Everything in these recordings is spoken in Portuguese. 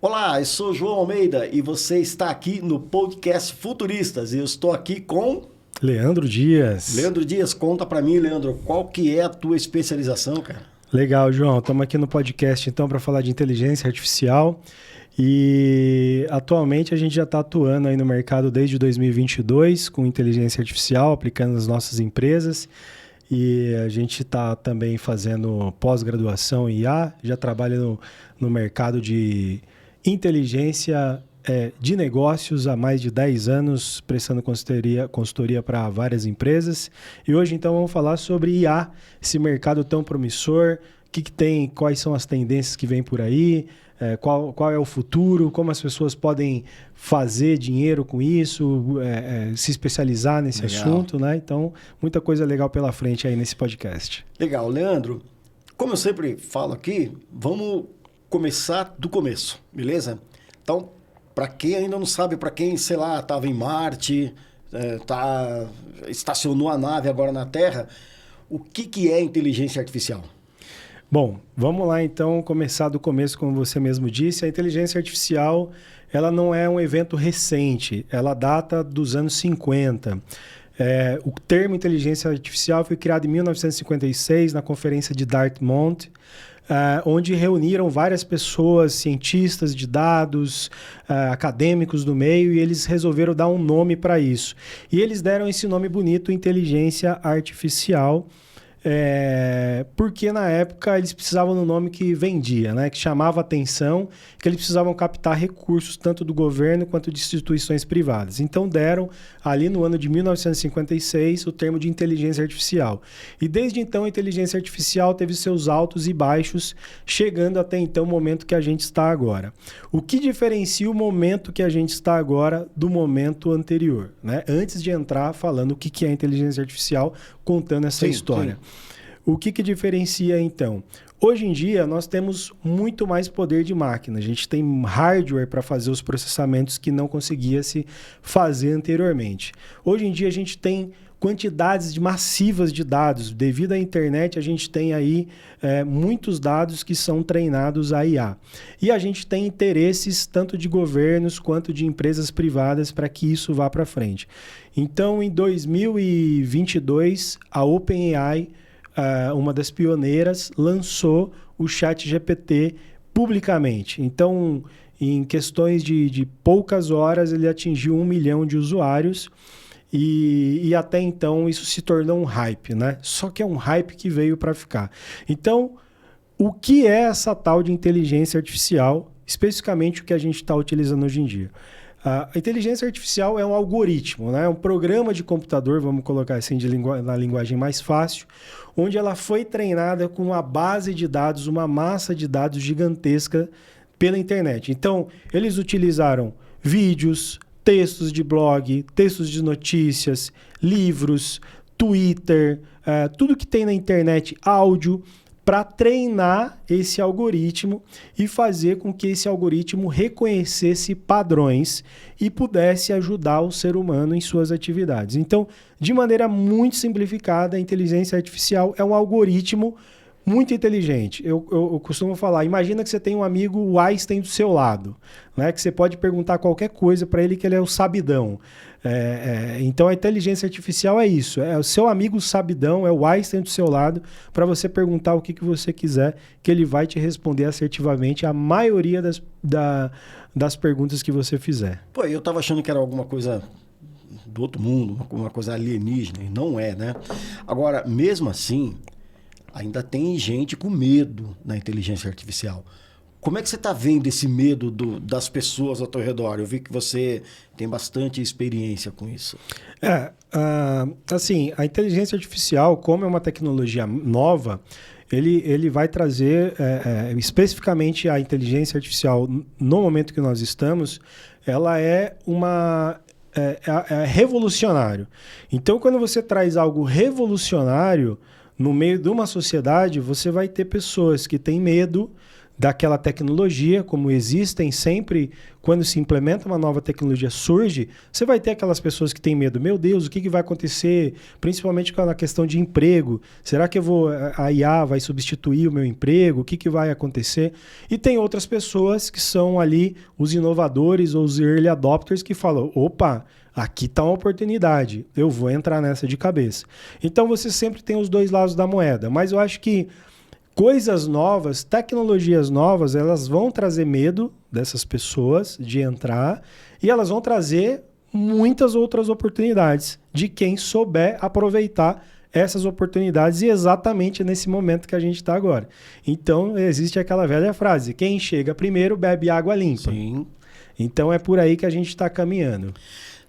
Olá, eu sou João Almeida e você está aqui no podcast Futuristas. E eu estou aqui com... Leandro Dias. Leandro Dias, conta pra mim, Leandro, qual que é a tua especialização, cara? Legal, João. Estamos aqui no podcast, então, para falar de inteligência artificial. E atualmente a gente já está atuando aí no mercado desde 2022 com inteligência artificial, aplicando nas nossas empresas. E a gente está também fazendo pós-graduação em IA, já trabalha no mercado de inteligência de negócios há mais de 10 anos, prestando consultoria para várias empresas. E hoje, então, vamos falar sobre IA, esse mercado tão promissor, o que tem, quais são as tendências que vêm por aí, qual é o futuro, como as pessoas podem fazer dinheiro com isso, se especializar nesse assunto, né? Então, muita coisa legal pela frente aí nesse podcast. Legal, Leandro. Como eu sempre falo aqui, vamos começar do começo, beleza? Então, para quem ainda não sabe, para quem, sei lá, estava em Marte, estacionou a nave agora na Terra, o que é inteligência artificial? Bom, vamos lá então começar do começo, como você mesmo disse. A inteligência artificial, ela não é um evento recente, ela data dos anos 50. O termo inteligência artificial foi criado em 1956 na conferência de Dartmouth, onde reuniram várias pessoas, cientistas de dados, acadêmicos do meio, e eles resolveram dar um nome para isso. E eles deram esse nome bonito, inteligência artificial, porque na época eles precisavam de um nome que vendia, né? Que chamava atenção, que eles precisavam captar recursos tanto do governo quanto de instituições privadas. Então deram ali no ano de 1956 o termo de inteligência artificial. E desde então a inteligência artificial teve seus altos e baixos, chegando até então o momento que a gente está agora. O que diferencia o momento que a gente está agora do momento anterior, né? Antes de entrar falando o que é inteligência artificial, contando essa história. Sim. O que diferencia, então? Hoje em dia, nós temos muito mais poder de máquina. A gente tem hardware para fazer os processamentos que não conseguia se fazer anteriormente. Hoje em dia, a gente tem quantidades massivas de dados. Devido à internet, a gente tem aí muitos dados que são treinados a IA. E a gente tem interesses tanto de governos quanto de empresas privadas para que isso vá para frente. Então, em 2022, a OpenAI, uma das pioneiras, lançou o ChatGPT publicamente. Então, em questões de poucas horas, ele atingiu 1 milhão de usuários e até então isso se tornou um hype, né? Só que é um hype que veio para ficar. Então, o que é essa tal de inteligência artificial, especificamente o que a gente está utilizando hoje em dia? A inteligência artificial é um algoritmo, né? Um programa de computador, vamos colocar assim na linguagem mais fácil, onde ela foi treinada com uma base de dados, uma massa de dados gigantesca pela internet. Então, eles utilizaram vídeos, textos de blog, textos de notícias, livros, Twitter, tudo que tem na internet, áudio, para treinar esse algoritmo e fazer com que esse algoritmo reconhecesse padrões e pudesse ajudar o ser humano em suas atividades. Então, de maneira muito simplificada, a inteligência artificial é um algoritmo muito inteligente. Eu costumo falar, imagina que você tem um amigo, o Einstein, do seu lado, né? Que você pode perguntar qualquer coisa para ele que ele é o sabidão. Então a inteligência artificial é isso, é o seu amigo sabidão, é o Einstein do seu lado, para você perguntar o que você quiser, que ele vai te responder assertivamente a maioria das perguntas que você fizer. Pô, eu estava achando que era alguma coisa do outro mundo, uma coisa alienígena, e não é, né? Agora, mesmo assim, ainda tem gente com medo da inteligência artificial. Como é que você está vendo esse medo das pessoas ao teu redor? Eu vi que você tem bastante experiência com isso. Assim, a inteligência artificial, como é uma tecnologia nova, ele vai trazer, especificamente a inteligência artificial, no momento que nós estamos, ela é revolucionário. Então, quando você traz algo revolucionário no meio de uma sociedade, você vai ter pessoas que têm medo daquela tecnologia, como existem sempre, quando se implementa uma nova tecnologia, surge, você vai ter aquelas pessoas que têm medo. Meu Deus, o que vai acontecer? Principalmente na questão de emprego. Será que a IA vai substituir o meu emprego? O que vai acontecer? E tem outras pessoas que são ali os inovadores ou os early adopters que falam, opa, aqui está uma oportunidade, eu vou entrar nessa de cabeça. Então você sempre tem os dois lados da moeda, mas eu acho que coisas novas, tecnologias novas, elas vão trazer medo dessas pessoas de entrar e elas vão trazer muitas outras oportunidades de quem souber aproveitar essas oportunidades e exatamente nesse momento que a gente está agora. Então, existe aquela velha frase, quem chega primeiro bebe água limpa. Sim. Então, é por aí que a gente está caminhando.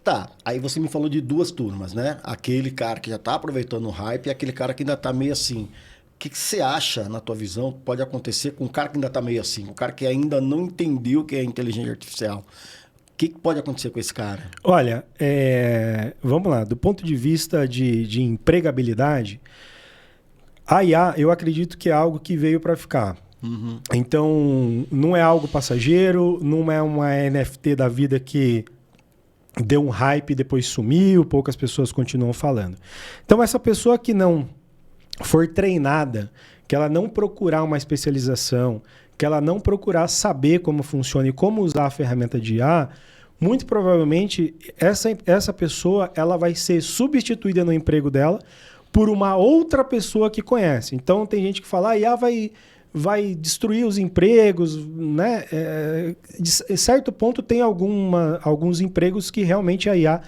Tá, aí você me falou de duas turmas, né? Aquele cara que já está aproveitando o hype e aquele cara que ainda está meio assim. O que você acha, na tua visão, pode acontecer com o cara que ainda está meio assim, o cara que ainda não entendeu o que é inteligência artificial? O que pode acontecer com esse cara? Olha, vamos lá, do ponto de vista de empregabilidade, a IA, eu acredito que é algo que veio para ficar. Uhum. Então, não é algo passageiro, não é uma NFT da vida que deu um hype e depois sumiu, poucas pessoas continuam falando. Então, essa pessoa que não for treinada, que ela não procurar uma especialização, que ela não procurar saber como funciona e como usar a ferramenta de IA, muito provavelmente essa pessoa ela vai ser substituída no emprego dela por uma outra pessoa que conhece. Então tem gente que fala, a IA vai destruir os empregos, né? De certo ponto tem alguns empregos que realmente a IA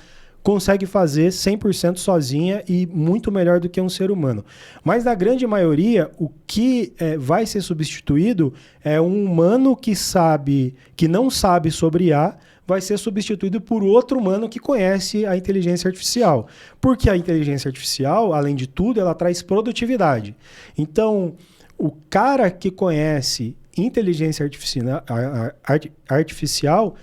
consegue fazer 100% sozinha e muito melhor do que um ser humano. Mas na grande maioria, o que vai ser substituído é um humano que não sabe sobre IA, vai ser substituído por outro humano que conhece a inteligência artificial. Porque a inteligência artificial, além de tudo, ela traz produtividade. Então, o cara que conhece inteligência artificial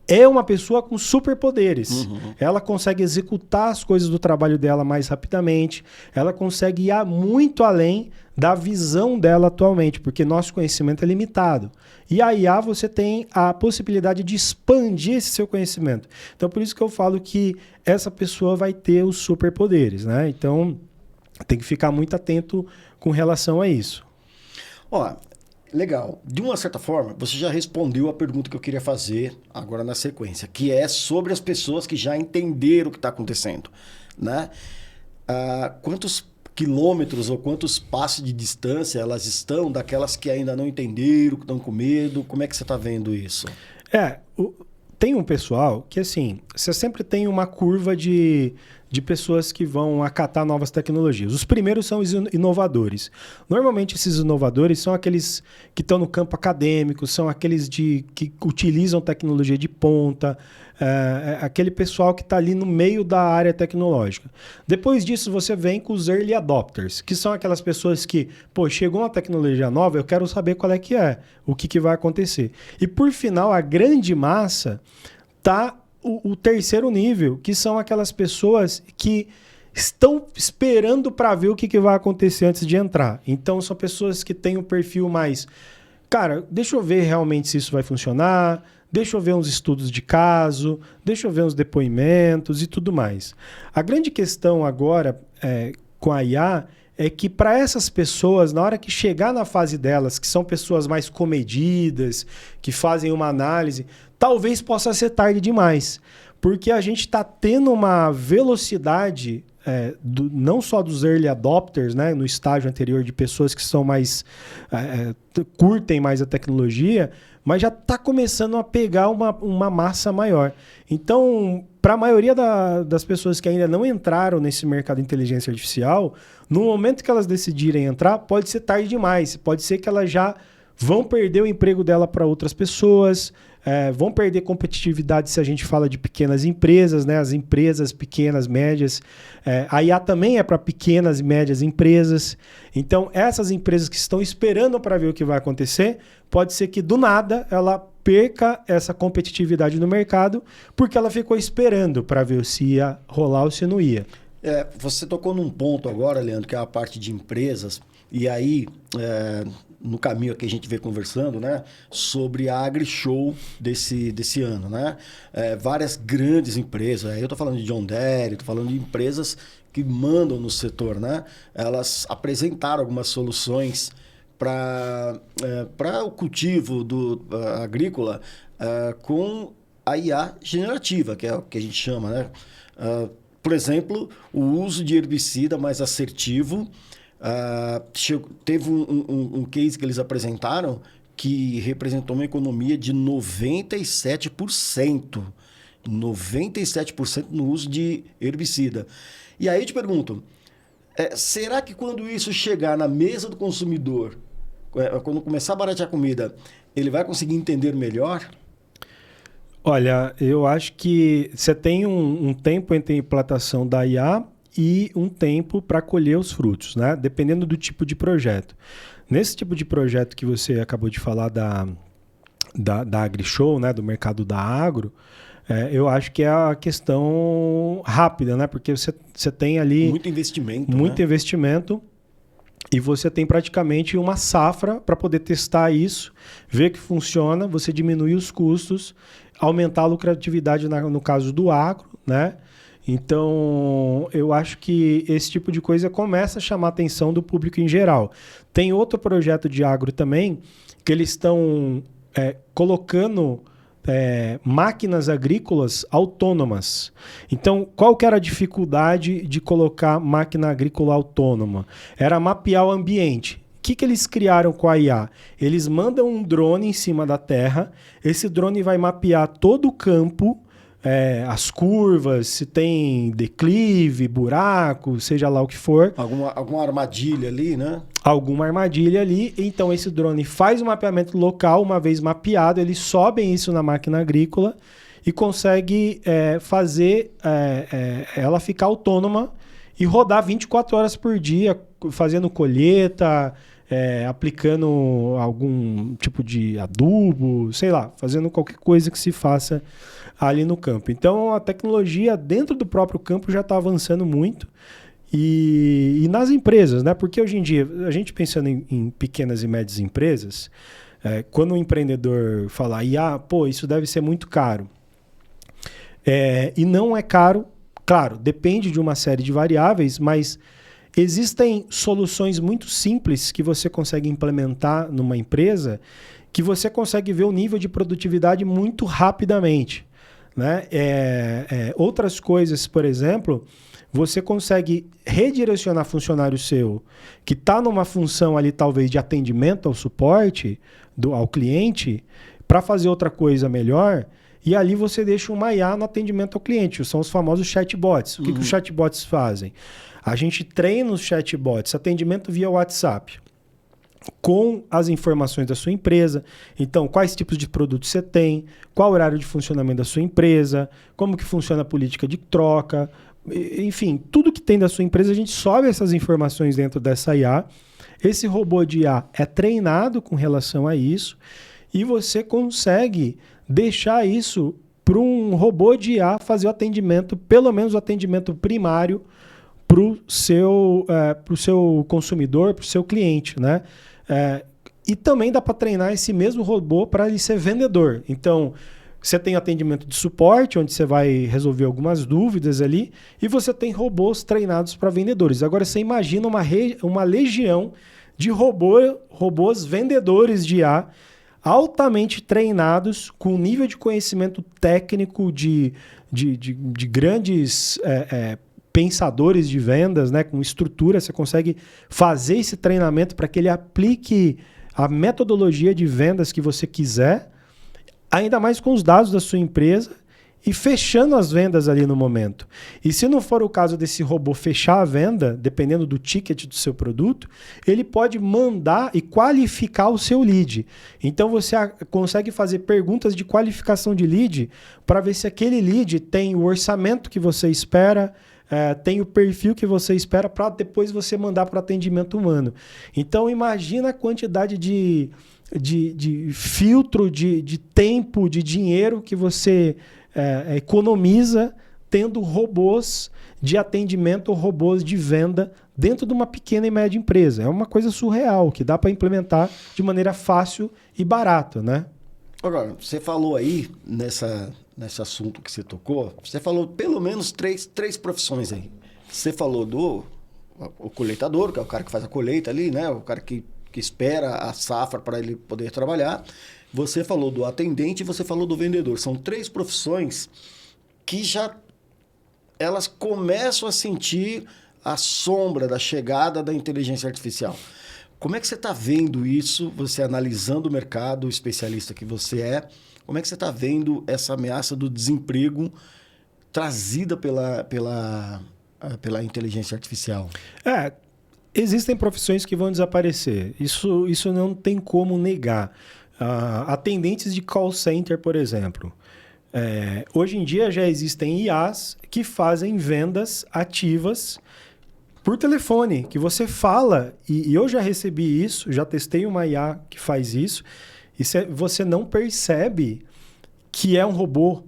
é uma pessoa com superpoderes. Uhum. Ela consegue executar as coisas do trabalho dela mais rapidamente, ela consegue ir muito além da visão dela atualmente, porque nosso conhecimento é limitado. E a IA você tem a possibilidade de expandir esse seu conhecimento. Então, por isso que eu falo que essa pessoa vai ter os superpoderes, né? Então, tem que ficar muito atento com relação a isso. Ó, legal. De uma certa forma, você já respondeu a pergunta que eu queria fazer agora na sequência, que é sobre as pessoas que já entenderam o que está acontecendo, né? Quantos quilômetros ou quantos passos de distância elas estão daquelas que ainda não entenderam, que estão com medo? Como é que você está vendo isso? Tem um pessoal que, assim, você sempre tem uma curva de pessoas que vão acatar novas tecnologias. Os primeiros são os inovadores. Normalmente, esses inovadores são aqueles que estão no campo acadêmico, são aqueles que utilizam tecnologia de ponta, aquele pessoal que está ali no meio da área tecnológica. Depois disso, você vem com os early adopters, que são aquelas pessoas que, chegou uma tecnologia nova, eu quero saber qual é que é, o que vai acontecer. E, por final, a grande massa está o terceiro nível, que são aquelas pessoas que estão esperando para ver o que vai acontecer antes de entrar. Então, são pessoas que têm um perfil mais... Cara, deixa eu ver realmente se isso vai funcionar, deixa eu ver uns estudos de caso, deixa eu ver uns depoimentos e tudo mais. A grande questão agora com a IA é que para essas pessoas, na hora que chegar na fase delas, que são pessoas mais comedidas, que fazem uma análise, talvez possa ser tarde demais. Porque a gente está tendo uma velocidade, não só dos early adopters, né, no estágio anterior de pessoas que são mais curtem mais a tecnologia, mas já está começando a pegar uma massa maior. Então, para a maioria das pessoas que ainda não entraram nesse mercado de inteligência artificial, no momento que elas decidirem entrar, pode ser tarde demais. Pode ser que elas já vão perder o emprego dela para outras pessoas, vão perder competitividade se a gente fala de pequenas empresas, né? As empresas pequenas, médias. A IA também é para pequenas e médias empresas. Então, essas empresas que estão esperando para ver o que vai acontecer, pode ser que do nada ela perca essa competitividade no mercado porque ela ficou esperando para ver se ia rolar ou se não ia. Você tocou num ponto agora, Leandro, que é a parte de empresas. E aí, no caminho que a gente vem conversando, né, sobre a AgriShow desse ano, né? Várias grandes empresas, eu estou falando de John Deere, estou falando de empresas que mandam no setor, né? Elas apresentaram algumas soluções para o cultivo agrícola com a IA generativa, que é o que a gente chama, né? Por exemplo, o uso de herbicida mais assertivo. Teve um case que eles apresentaram que representou uma economia de 97%. 97% no uso de herbicida. E aí eu te pergunto, será que quando isso chegar na mesa do consumidor, quando começar a baratear a comida, ele vai conseguir entender melhor? Olha, eu acho que você tem um tempo entre a implantação da IA e um tempo para colher os frutos, né? Dependendo do tipo de projeto. Nesse tipo de projeto que você acabou de falar da AgriShow, né? Do mercado da agro, eu acho que é a questão rápida, né? Porque você tem ali... Muito investimento, Muito investimento. E você tem praticamente uma safra para poder testar isso, ver que funciona, você diminuir os custos, aumentar a lucratividade no caso do agro, né? Então, eu acho que esse tipo de coisa começa a chamar a atenção do público em geral. Tem outro projeto de agro também, que eles estão colocando máquinas agrícolas autônomas. Então, qual que era a dificuldade de colocar máquina agrícola autônoma? Era mapear o ambiente. O que eles criaram com a IA? Eles mandam um drone em cima da terra, esse drone vai mapear todo o campo, as curvas, se tem declive, buraco, seja lá o que for. Alguma armadilha ali, né? Alguma armadilha ali. Então, esse drone faz o mapeamento local, uma vez mapeado, eles sobem isso na máquina agrícola e consegue fazer ela ficar autônoma e rodar 24 horas por dia, fazendo colheita, aplicando algum tipo de adubo, sei lá, fazendo qualquer coisa que se faça ali no campo. Então, a tecnologia dentro do próprio campo já está avançando muito. E nas empresas, né? Porque hoje em dia, a gente pensando em pequenas e médias empresas, quando um empreendedor fala, isso deve ser muito caro. E não é caro, claro, depende de uma série de variáveis, mas existem soluções muito simples que você consegue implementar numa empresa que você consegue ver o nível de produtividade muito rapidamente, né? Outras coisas, por exemplo, você consegue redirecionar funcionário seu que está numa função ali talvez de atendimento ao suporte ao cliente para fazer outra coisa melhor, e ali você deixa uma IA no atendimento ao cliente. São os famosos chatbots. O que os chatbots fazem? A gente treina os chatbots, atendimento via WhatsApp, com as informações da sua empresa. Então, quais tipos de produtos você tem, qual o horário de funcionamento da sua empresa, como que funciona a política de troca, enfim, tudo que tem da sua empresa, a gente sobe essas informações dentro dessa IA. Esse robô de IA é treinado com relação a isso e você consegue deixar isso para um robô de IA fazer o atendimento, pelo menos o atendimento primário, para o seu consumidor, para o seu cliente, né? E também dá para treinar esse mesmo robô para ele ser vendedor. Então, você tem atendimento de suporte, onde você vai resolver algumas dúvidas ali, e você tem robôs treinados para vendedores. Agora, você imagina uma legião de robôs vendedores de IA, altamente treinados, com nível de conhecimento técnico de grandes pensadores de vendas, né, com estrutura. Você consegue fazer esse treinamento para que ele aplique a metodologia de vendas que você quiser, ainda mais com os dados da sua empresa, e fechando as vendas ali no momento. E se não for o caso desse robô fechar a venda, dependendo do ticket do seu produto, ele pode mandar e qualificar o seu lead. Então você consegue fazer perguntas de qualificação de lead para ver se aquele lead tem o orçamento que você espera, tem o perfil que você espera, para depois você mandar para o atendimento humano. Então imagina a quantidade de filtro, de tempo, de dinheiro que você economiza tendo robôs de atendimento ou robôs de venda dentro de uma pequena e média empresa. É uma coisa surreal, que dá para implementar de maneira fácil e barata, né? Agora, você falou aí, nesse assunto que você tocou, você falou pelo menos três profissões aí. Você falou o coletador, que é o cara que faz a colheita ali, né? O cara que espera a safra para ele poder trabalhar. Você falou do atendente e você falou do vendedor. São 3 profissões que já elas começam a sentir a sombra da chegada da inteligência artificial. Como é que você está vendo isso, você analisando o mercado, o especialista que você é, como é que você está vendo essa ameaça do desemprego trazida pela inteligência artificial? Existem profissões que vão desaparecer. Isso não tem como negar. Atendentes de call center, por exemplo. Hoje em dia já existem IAs que fazem vendas ativas por telefone, que você fala, e eu já recebi isso, já testei uma IA que faz isso, e você não percebe que é um robô.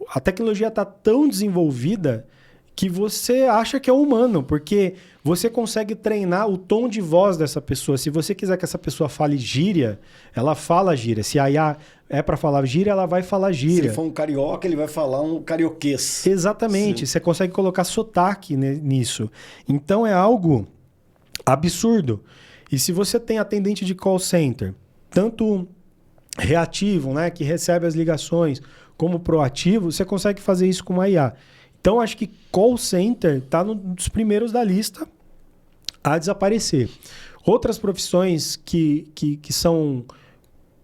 A tecnologia está tão desenvolvida que você acha que é humano, porque você consegue treinar o tom de voz dessa pessoa. Se você quiser que essa pessoa fale gíria, ela fala gíria. Se a IA é para falar gíria, ela vai falar gíria. Se ele for um carioca, ele vai falar um carioquês. Exatamente. Sim. Você consegue colocar sotaque nisso. Então é algo absurdo. E se você tem atendente de call center, tanto reativo, né, que recebe as ligações, como proativo, você consegue fazer isso com uma IA. Então, acho que call center está nos primeiros da lista a desaparecer. Outras profissões que são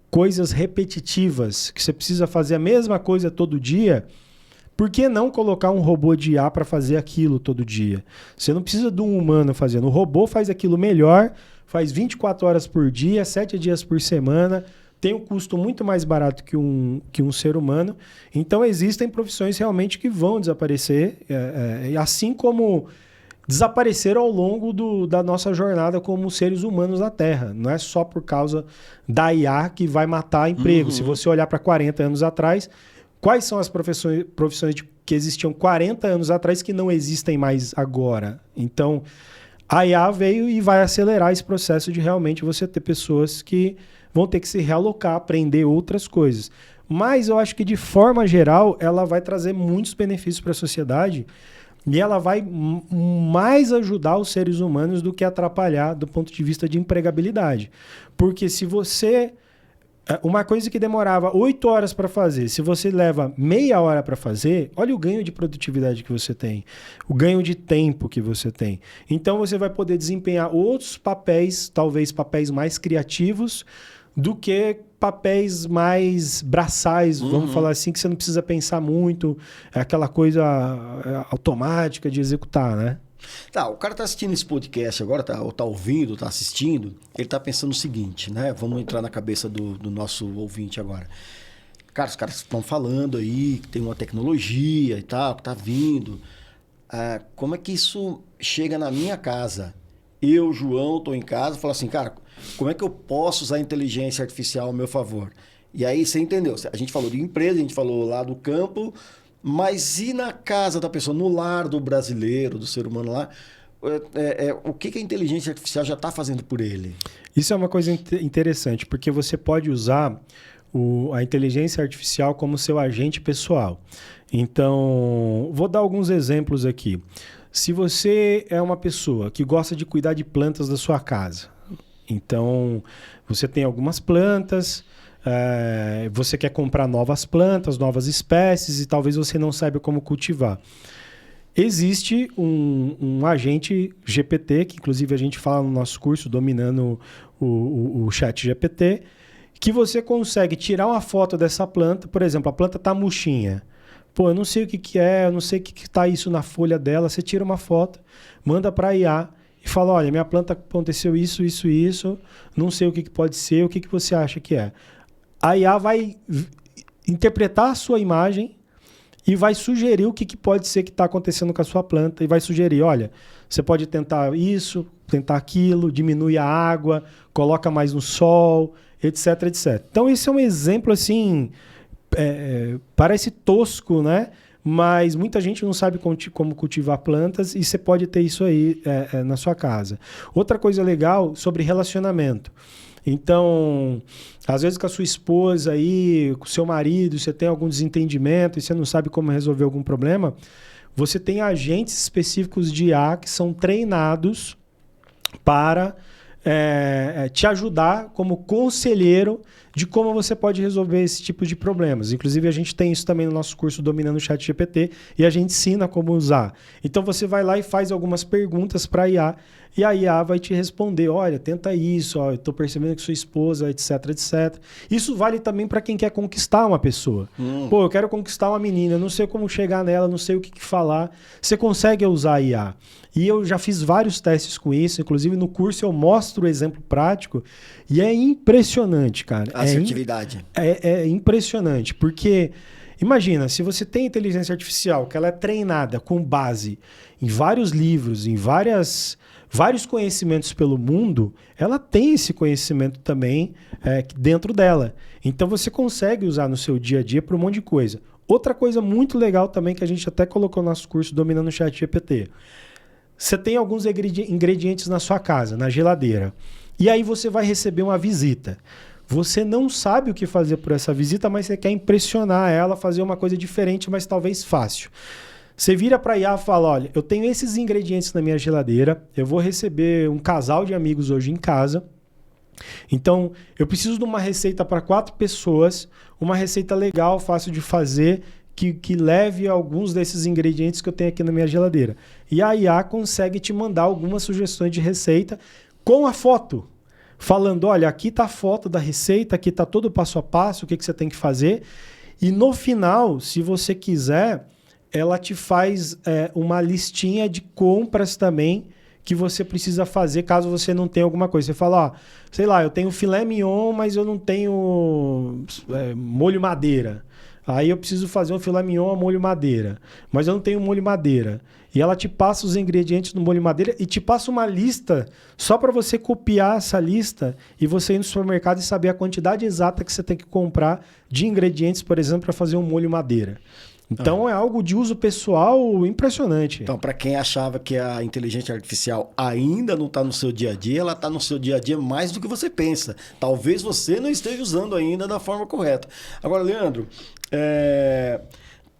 coisas repetitivas, que você precisa fazer a mesma coisa todo dia, por que não colocar um robô de IA para fazer aquilo todo dia? Você não precisa de um humano fazendo. O robô faz aquilo melhor, faz 24 horas por dia, 7 dias por semana, tem um custo muito mais barato que um ser humano. Então, existem profissões realmente que vão desaparecer, assim como desapareceram ao longo da nossa jornada como seres humanos na Terra. Não é só por causa da IA que vai matar emprego. Uhum. Se você olhar para 40 anos atrás, quais são as profissões que existiam 40 anos atrás que não existem mais agora? Então, a IA veio e vai acelerar esse processo de realmente você ter pessoas que vão ter que se realocar, aprender outras coisas. Mas eu acho que, de forma geral, ela vai trazer muitos benefícios para a sociedade e ela vai mais ajudar os seres humanos do que atrapalhar do ponto de vista de empregabilidade. Porque se você... Uma coisa que demorava 8 horas para fazer, se você leva meia hora para fazer, olha o ganho de produtividade que você tem, o ganho de tempo que você tem. Então você vai poder desempenhar outros papéis, talvez papéis mais criativos, do que papéis mais braçais, vamos falar assim, que você não precisa pensar muito, é aquela coisa automática de executar, né? Tá, o cara tá assistindo esse podcast agora, ou tá ouvindo, tá assistindo, ele tá pensando o seguinte, né? Vamos entrar na cabeça do nosso ouvinte agora. Cara, os caras estão falando aí que tem uma tecnologia e tal, que tá vindo. Como é que isso chega na minha casa? Eu, João, tô em casa e falo assim, cara, como é que eu posso usar a inteligência artificial ao meu favor? E aí você entendeu, a gente falou de empresa, a gente falou lá do campo, mas e na casa da pessoa, no lar do brasileiro, do ser humano lá, o que a inteligência artificial já está fazendo por ele? Isso é uma coisa interessante, porque você pode usar a inteligência artificial como seu agente pessoal. Então, vou dar alguns exemplos aqui. Se você é uma pessoa que gosta de cuidar de plantas da sua casa, então você tem algumas plantas... você quer comprar novas plantas, novas espécies e talvez você não saiba como cultivar. Existe um agente GPT, que inclusive a gente fala no nosso curso, dominando o chat GPT, que você consegue tirar uma foto dessa planta, por exemplo, a planta está murchinha. Pô, eu não sei o que é, eu não sei o que está isso na folha dela. Você tira uma foto, manda para a IA e fala, olha, minha planta aconteceu isso, não sei o que pode ser, o que você acha que é? A IA vai interpretar a sua imagem e vai sugerir o que pode ser que está acontecendo com a sua planta. E vai sugerir, olha, você pode tentar isso, tentar aquilo, diminui a água, coloca mais no sol, etc. Então, esse é um exemplo, assim, parece tosco, né? mas muita gente não sabe como cultivar plantas e você pode ter isso aí na sua casa. Outra coisa legal sobre relacionamento. Então, às vezes com a sua esposa aí, com o seu marido, você tem algum desentendimento e você não sabe como resolver algum problema, você tem agentes específicos de IA que são treinados para te ajudar como conselheiro de como você pode resolver esse tipo de problemas. Inclusive, a gente tem isso também no nosso curso Dominando o ChatGPT e a gente ensina como usar. Então, você vai lá e faz algumas perguntas para a IA e a IA vai te responder, olha, tenta isso, ó, eu estou percebendo que sua esposa, etc, etc. Isso vale também para quem quer conquistar uma pessoa. Pô, eu quero conquistar uma menina, eu não sei como chegar nela, não sei o que falar. Você consegue usar a IA. E eu já fiz vários testes com isso, inclusive no curso eu mostro o exemplo prático e é impressionante, cara. Assertividade. É impressionante, porque imagina, se você tem inteligência artificial, que ela é treinada com base em vários livros, em vários conhecimentos pelo mundo, ela tem esse conhecimento também dentro dela. Então você consegue usar no seu dia a dia para um monte de coisa. Outra coisa muito legal também que a gente até colocou no nosso curso Dominando o ChatGPT. Você tem alguns ingredientes na sua casa, na geladeira. E aí você vai receber uma visita. Você não sabe o que fazer por essa visita, mas você quer impressionar ela, fazer uma coisa diferente, mas talvez fácil. Você vira para a IA e fala, olha, eu tenho esses ingredientes na minha geladeira, eu vou receber um casal de amigos hoje em casa, então eu preciso de uma receita para 4 pessoas, uma receita legal, fácil de fazer, que leve alguns desses ingredientes que eu tenho aqui na minha geladeira. E a IA consegue te mandar algumas sugestões de receita com a foto. Falando, olha, aqui está a foto da receita, aqui está todo o passo a passo, o que você tem que fazer. E no final, se você quiser, ela te faz uma listinha de compras também que você precisa fazer caso você não tenha alguma coisa. Você fala, ó, sei lá, eu tenho filé mignon, mas eu não tenho molho madeira. Aí eu preciso fazer um filé mignon a molho madeira, mas eu não tenho molho madeira. E ela te passa os ingredientes no molho madeira e te passa uma lista só para você copiar essa lista e você ir no supermercado e saber a quantidade exata que você tem que comprar de ingredientes, por exemplo, para fazer um molho madeira. Então é algo de uso pessoal impressionante. Então, para quem achava que a inteligência artificial ainda não está no seu dia a dia, ela está no seu dia a dia mais do que você pensa. Talvez você não esteja usando ainda da forma correta. Agora, Leandro,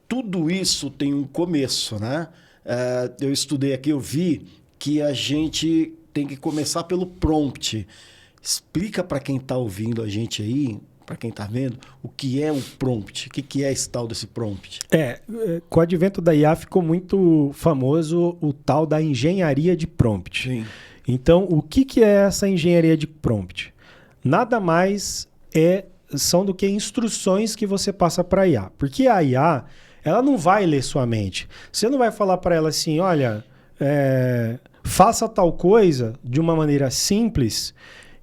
tudo isso tem um começo, né? Eu estudei aqui, eu vi que a gente tem que começar pelo prompt. Explica para quem está ouvindo a gente aí, para quem está vendo, o que é o prompt, o que é esse tal desse prompt? Com o advento da IA ficou muito famoso o tal da engenharia de prompt. Sim. Então, o que é essa engenharia de prompt? Nada mais são do que instruções que você passa para a IA. Porque a IA, ela não vai ler sua mente. Você não vai falar para ela assim, olha, faça tal coisa de uma maneira simples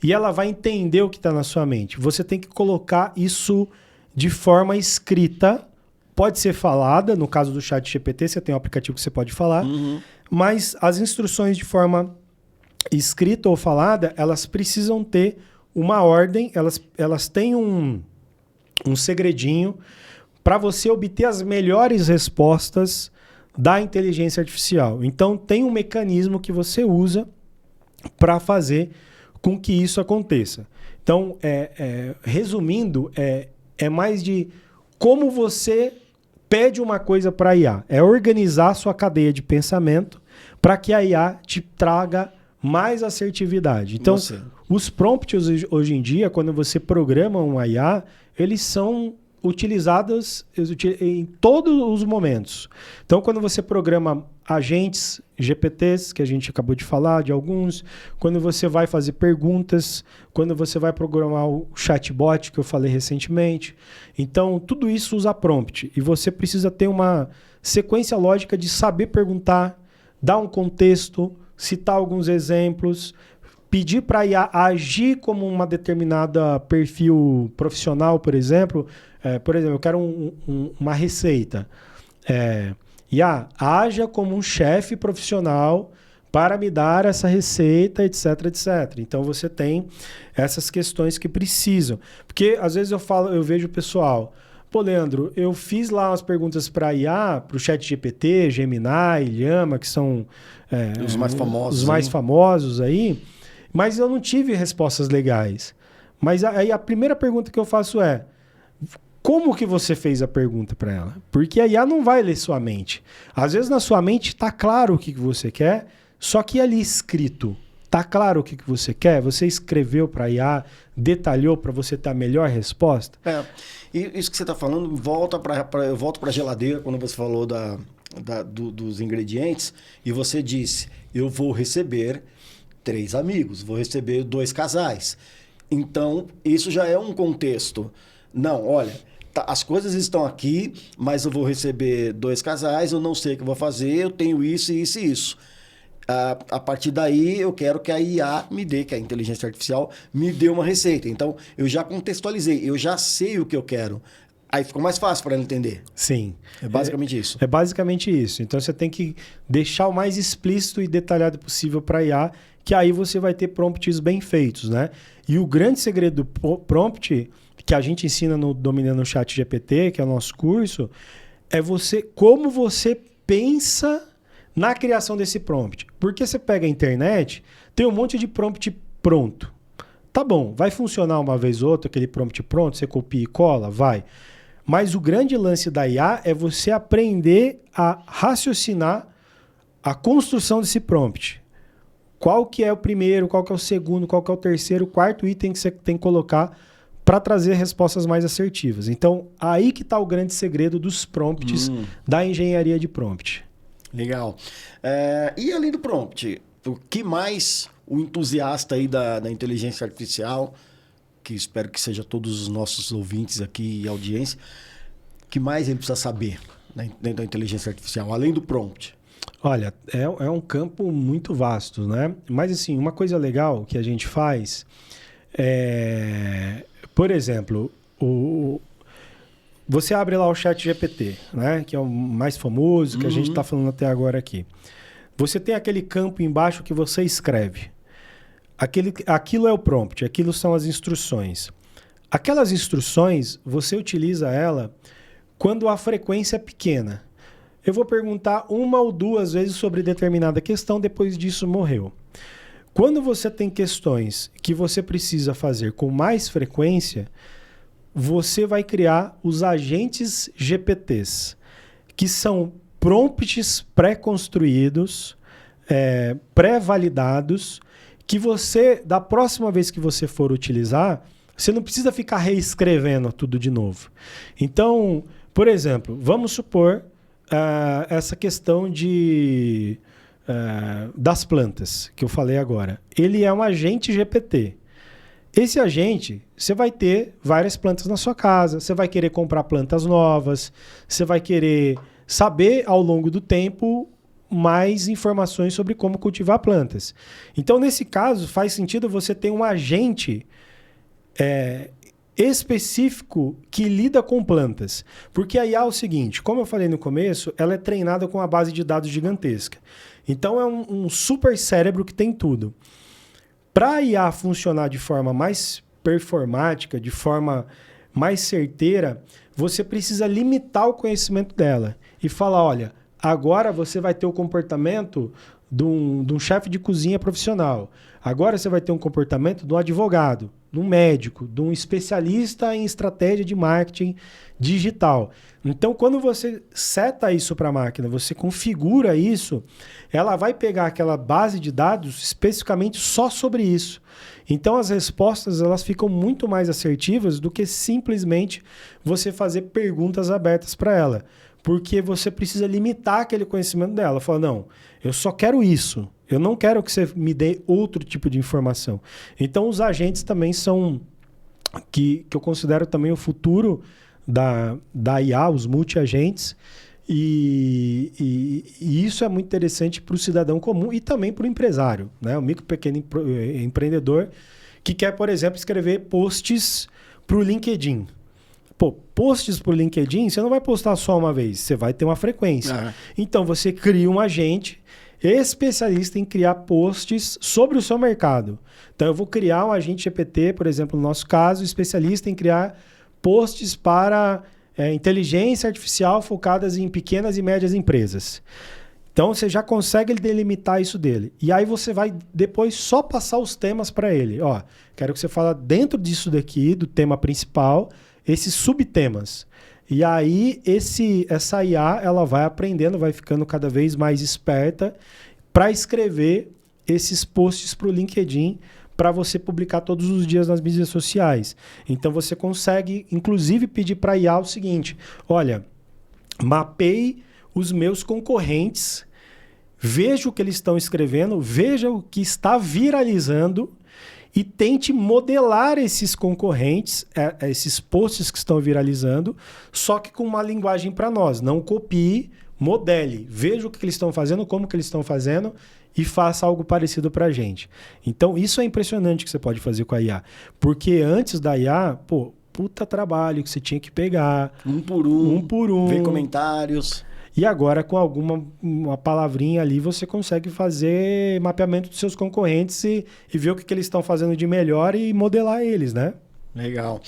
e ela vai entender o que está na sua mente. Você tem que colocar isso de forma escrita. Pode ser falada, no caso do ChatGPT, você tem um aplicativo que você pode falar, mas as instruções de forma escrita ou falada, elas precisam ter uma ordem, elas têm um segredinho para você obter as melhores respostas da inteligência artificial. Então, tem um mecanismo que você usa para fazer com que isso aconteça. Então, resumindo, é mais de como você pede uma coisa para a IA. É organizar a sua cadeia de pensamento para que a IA te traga mais assertividade. Então, os prompts hoje em dia, quando você programa uma IA, eles são utilizados em todos os momentos. Então, quando você programa agentes GPTs, que a gente acabou de falar de alguns, quando você vai fazer perguntas, quando você vai programar o chatbot, que eu falei recentemente. Então, tudo isso usa prompt. E você precisa ter uma sequência lógica de saber perguntar, dar um contexto, citar alguns exemplos, pedir para a IA agir como uma determinada perfil profissional, por exemplo. Por exemplo, eu quero uma receita. IA, haja como um chefe profissional para me dar essa receita, etc, etc. Então, você tem essas questões que precisam. Porque, às vezes, eu vejo o pessoal, Pô, Leandro, eu fiz lá umas perguntas para IA, para o ChatGPT, Gemini, Llama, que são Os mais famosos. os mais famosos aí, mas eu não tive respostas legais. Mas aí a primeira pergunta que eu faço é: como que você fez a pergunta para ela? Porque a IA não vai ler sua mente. Às vezes na sua mente está claro o que você quer, só que ali escrito, está claro o que você quer? Você escreveu para a IA, detalhou para você ter a melhor resposta? E isso que você está falando, eu volto para a geladeira, quando você falou dos ingredientes, e você disse, eu vou receber 3 amigos, vou receber 2 casais. Então, isso já é um contexto. Não, olha, as coisas estão aqui, mas eu vou receber 2 casais, eu não sei o que eu vou fazer, eu tenho isso, isso e isso. A partir daí, eu quero que a IA me dê, que a inteligência artificial me dê uma receita. Então, eu já contextualizei, eu já sei o que eu quero. Aí ficou mais fácil para ela entender. Sim. É basicamente isso. É basicamente isso. Então, você tem que deixar o mais explícito e detalhado possível para a IA, que aí você vai ter prompts bem feitos, né? E o grande segredo do prompt, que a gente ensina no Dominando o ChatGPT, que é o nosso curso, é como você pensa na criação desse prompt. Porque você pega a internet, tem um monte de prompt pronto. Tá bom, vai funcionar uma vez ou outra aquele prompt pronto, você copia e cola? Vai. Mas o grande lance da IA é você aprender a raciocinar a construção desse prompt. Qual que é o primeiro, qual que é o segundo, qual que é o terceiro, o quarto item que você tem que colocar para trazer respostas mais assertivas. Então, aí que está o grande segredo dos prompts da engenharia de prompt. Legal. E além do prompt, o que mais o entusiasta aí da inteligência artificial, que espero que seja todos os nossos ouvintes aqui e audiência, que mais ele precisa saber, né, dentro da inteligência artificial, além do prompt? Olha, é um campo muito vasto, né? Mas, assim, uma coisa legal que a gente faz é... Por exemplo, você abre lá o ChatGPT, né? Que é o mais famoso, que a gente está falando até agora aqui. Você tem aquele campo embaixo que você escreve. Aquilo é o prompt, aquilo são as instruções. Aquelas instruções, você utiliza ela quando a frequência é pequena. Eu vou perguntar 1 ou 2 vezes sobre determinada questão, depois disso morreu. Quando você tem questões que você precisa fazer com mais frequência, você vai criar os agentes GPTs, que são prompts pré-construídos, pré-validados, que você, da próxima vez que você for utilizar, você não precisa ficar reescrevendo tudo de novo. Então, por exemplo, vamos supor essa questão das plantas, que eu falei agora. Ele é um agente GPT. Esse agente, você vai ter várias plantas na sua casa, você vai querer comprar plantas novas, você vai querer saber ao longo do tempo mais informações sobre como cultivar plantas. Então, nesse caso, faz sentido você ter um agente específico que lida com plantas. Porque a IA é o seguinte, como eu falei no começo, ela é treinada com uma base de dados gigantesca. Então, é um super cérebro que tem tudo. Para a IA funcionar de forma mais performática, de forma mais certeira, você precisa limitar o conhecimento dela e falar, olha, agora você vai ter o comportamento de um chefe de cozinha profissional. Agora você vai ter um comportamento de um advogado, de um médico, de um especialista em estratégia de marketing digital. Então, quando você seta isso para a máquina, você configura isso, ela vai pegar aquela base de dados especificamente só sobre isso. Então, as respostas elas ficam muito mais assertivas do que simplesmente você fazer perguntas abertas para ela. Porque você precisa limitar aquele conhecimento dela. Fala, não, eu só quero isso. Eu não quero que você me dê outro tipo de informação. Então, os agentes também são... que eu considero também o futuro da IA, os multi-agentes. E isso é muito interessante para o cidadão comum e também para o empresário, né? O micro pequeno empreendedor que quer, por exemplo, escrever posts para o LinkedIn. Pô, posts para o LinkedIn, você não vai postar só uma vez, você vai ter uma frequência. Então, você cria um agente especialista em criar posts sobre o seu mercado. Então, eu vou criar um agente GPT, por exemplo, no nosso caso, especialista em criar posts para inteligência artificial focadas em pequenas e médias empresas. Então você já consegue delimitar isso dele. E aí você vai depois só passar os temas para ele. Ó, quero que você fale dentro disso daqui, do tema principal, esses subtemas. E aí essa IA ela vai aprendendo, vai ficando cada vez mais esperta para escrever esses posts para o LinkedIn para você publicar todos os dias nas mídias sociais. Então você consegue, inclusive, pedir para a IA o seguinte: olha, mapeie os meus concorrentes, veja o que eles estão escrevendo, veja o que está viralizando e tente modelar esses concorrentes, esses posts que estão viralizando, só que com uma linguagem para nós. Não copie, modele, veja o que eles estão fazendo, como que eles estão fazendo e faça algo parecido para a gente. Então, isso é impressionante que você pode fazer com a IA. Porque antes da IA, puta trabalho que você tinha que pegar. Um por um. Ver comentários. E agora, com uma palavrinha ali, você consegue fazer mapeamento dos seus concorrentes e ver o que eles estão fazendo de melhor e modelar eles, né? Legal.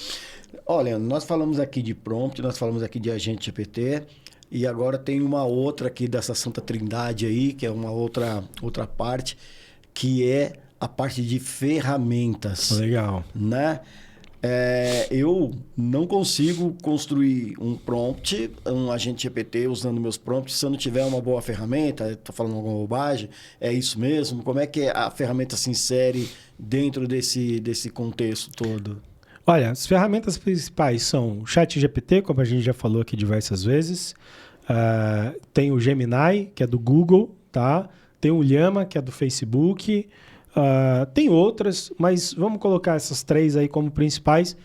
Olha, nós falamos aqui de prompt, nós falamos aqui de agente GPT, e agora tem uma outra aqui dessa Santa Trindade aí, que é uma outra parte, que é a parte de ferramentas. Legal. Né? Eu não consigo construir um prompt, um agente GPT usando meus prompts, se eu não tiver uma boa ferramenta. Estou falando alguma bobagem? É isso mesmo? Como é que a ferramenta se insere dentro desse contexto todo? Olha, as ferramentas principais são o ChatGPT, como a gente já falou aqui diversas vezes. Tem o Gemini, que é do Google, tá? Tem o Llama, que é do Facebook. Tem outras, mas vamos colocar essas três aí como principais.